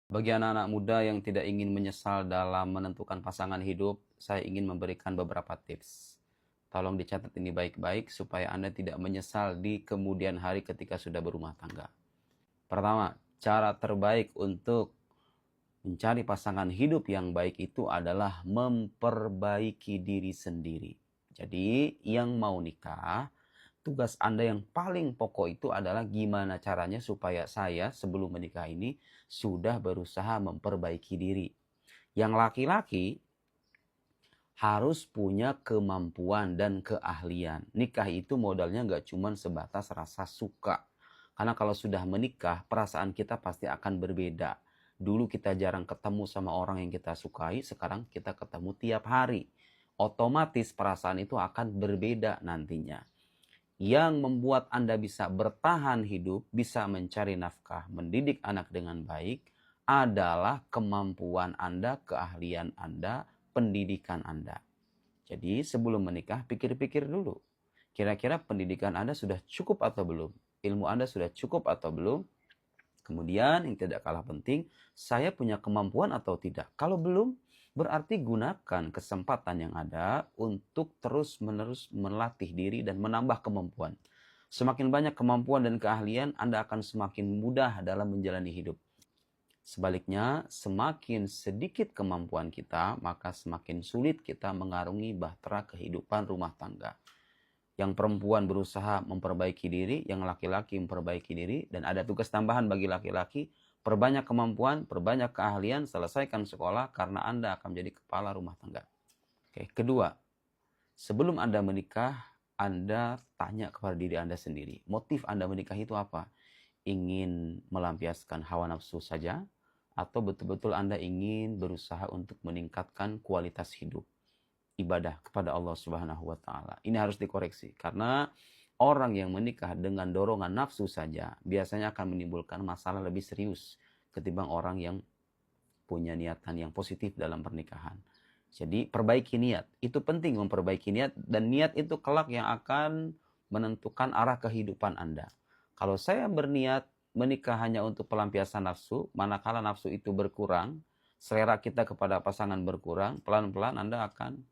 Bagi anak-anak muda yang tidak ingin menyesal dalam menentukan pasangan hidup, saya ingin memberikan beberapa tips. Tolong dicatat ini baik-baik supaya Anda tidak menyesal di kemudian hari ketika sudah berumah tangga. Pertama, cara terbaik untuk mencari pasangan hidup yang baik itu adalah memperbaiki diri sendiri. Jadi, yang mau nikah, tugas Anda yang paling pokok itu adalah gimana caranya supaya saya sebelum menikah ini sudah berusaha memperbaiki diri. Yang laki-laki harus punya kemampuan dan keahlian. Nikah itu modalnya nggak cuma sebatas rasa suka. Karena kalau sudah menikah, perasaan kita pasti akan berbeda. Dulu kita jarang ketemu sama orang yang kita sukai, sekarang kita ketemu tiap hari. Otomatis perasaan itu akan berbeda nantinya. Yang membuat Anda bisa bertahan hidup, bisa mencari nafkah, mendidik anak dengan baik, adalah kemampuan Anda, keahlian Anda, pendidikan Anda. Jadi sebelum menikah, pikir-pikir dulu. Kira-kira pendidikan Anda sudah cukup atau belum? Ilmu Anda sudah cukup atau belum? Kemudian yang tidak kalah penting, saya punya kemampuan atau tidak? Kalau belum, berarti gunakan kesempatan yang ada untuk terus-menerus melatih diri dan menambah kemampuan. Semakin banyak kemampuan dan keahlian, Anda akan semakin mudah dalam menjalani hidup. Sebaliknya, semakin sedikit kemampuan kita, maka semakin sulit kita mengarungi bahtera kehidupan rumah tangga. Yang perempuan berusaha memperbaiki diri, yang laki-laki memperbaiki diri, dan ada tugas tambahan bagi laki-laki, perbanyak kemampuan, perbanyak keahlian, selesaikan sekolah karena Anda akan menjadi kepala rumah tangga. Oke, kedua, sebelum Anda menikah, Anda tanya kepada diri Anda sendiri, motif Anda menikah itu apa? Ingin melampiaskan hawa nafsu saja, atau betul-betul Anda ingin berusaha untuk meningkatkan kualitas hidup? Ibadah kepada Allah Subhanahu wa taala. Ini harus dikoreksi karena orang yang menikah dengan dorongan nafsu saja biasanya akan menimbulkan masalah lebih serius ketimbang orang yang punya niatan yang positif dalam pernikahan. Jadi perbaiki niat. Itu penting memperbaiki niat dan niat itu kelak yang akan menentukan arah kehidupan Anda. Kalau saya berniat menikah hanya untuk pelampiasan nafsu, manakala nafsu itu berkurang, selera kita kepada pasangan berkurang, pelan-pelan Anda akan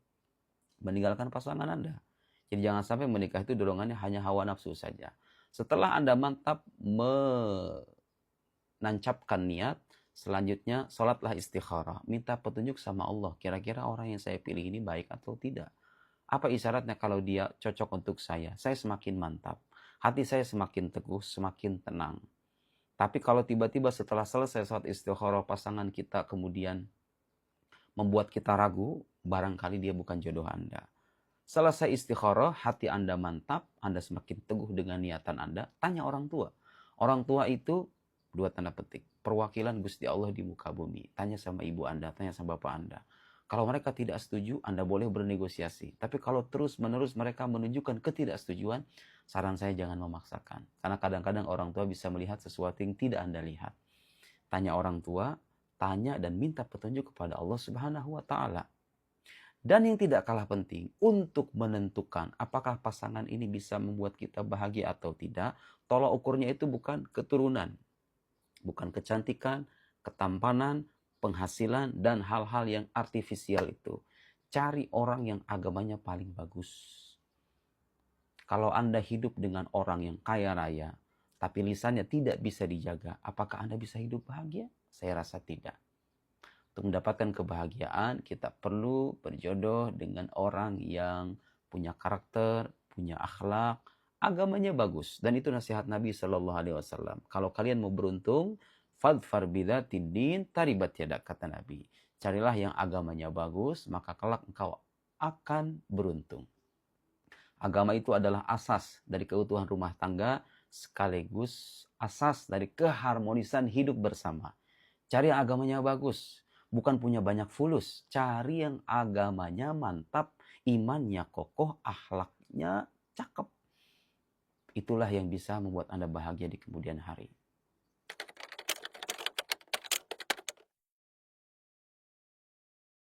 meninggalkan pasangan Anda. Jadi jangan sampai menikah itu dorongannya hanya hawa nafsu saja. Setelah Anda mantap menancapkan niat, selanjutnya sholatlah istikharah. Minta petunjuk sama Allah. Kira-kira orang yang saya pilih ini baik atau tidak. Apa isyaratnya kalau dia cocok untuk saya? Saya semakin mantap. Hati saya semakin teguh, semakin tenang. Tapi kalau tiba-tiba setelah selesai sholat istikharah pasangan kita kemudian membuat kita ragu, barangkali dia bukan jodoh Anda. Selesai istikharah, hati Anda mantap, Anda semakin teguh dengan niatan Anda, tanya orang tua. Orang tua itu, dua tanda petik, perwakilan Gusti Allah di muka bumi. Tanya sama ibu Anda, tanya sama bapak Anda. Kalau mereka tidak setuju, Anda boleh bernegosiasi. Tapi kalau terus-menerus mereka menunjukkan ketidaksetujuan, saran saya jangan memaksakan. Karena kadang-kadang orang tua bisa melihat sesuatu yang tidak Anda lihat. Tanya orang tua, tanya dan minta petunjuk kepada Allah Subhanahu wa taala. Dan yang tidak kalah penting, untuk menentukan apakah pasangan ini bisa membuat kita bahagia atau tidak, tolak ukurnya itu bukan keturunan, bukan kecantikan, ketampanan, penghasilan, dan hal-hal yang artifisial itu. Cari orang yang agamanya paling bagus. Kalau Anda hidup dengan orang yang kaya raya, tapi lisannya tidak bisa dijaga, apakah Anda bisa hidup bahagia? Saya rasa tidak. Untuk mendapatkan kebahagiaan, kita perlu berjodoh dengan orang yang punya karakter, punya akhlak, agamanya bagus. Dan itu nasihat Nabi SAW. Kalau kalian mau beruntung, fadfar bidzatid din taribat yadak, kata Nabi. Carilah yang agamanya bagus, maka kelak engkau akan beruntung. Agama itu adalah asas dari keutuhan rumah tangga, sekaligus asas dari keharmonisan hidup bersama. Cari yang agamanya bagus. Bukan punya banyak fulus. Cari yang agamanya mantap, imannya kokoh, akhlaknya cakep. Itulah yang bisa membuat Anda bahagia di kemudian hari.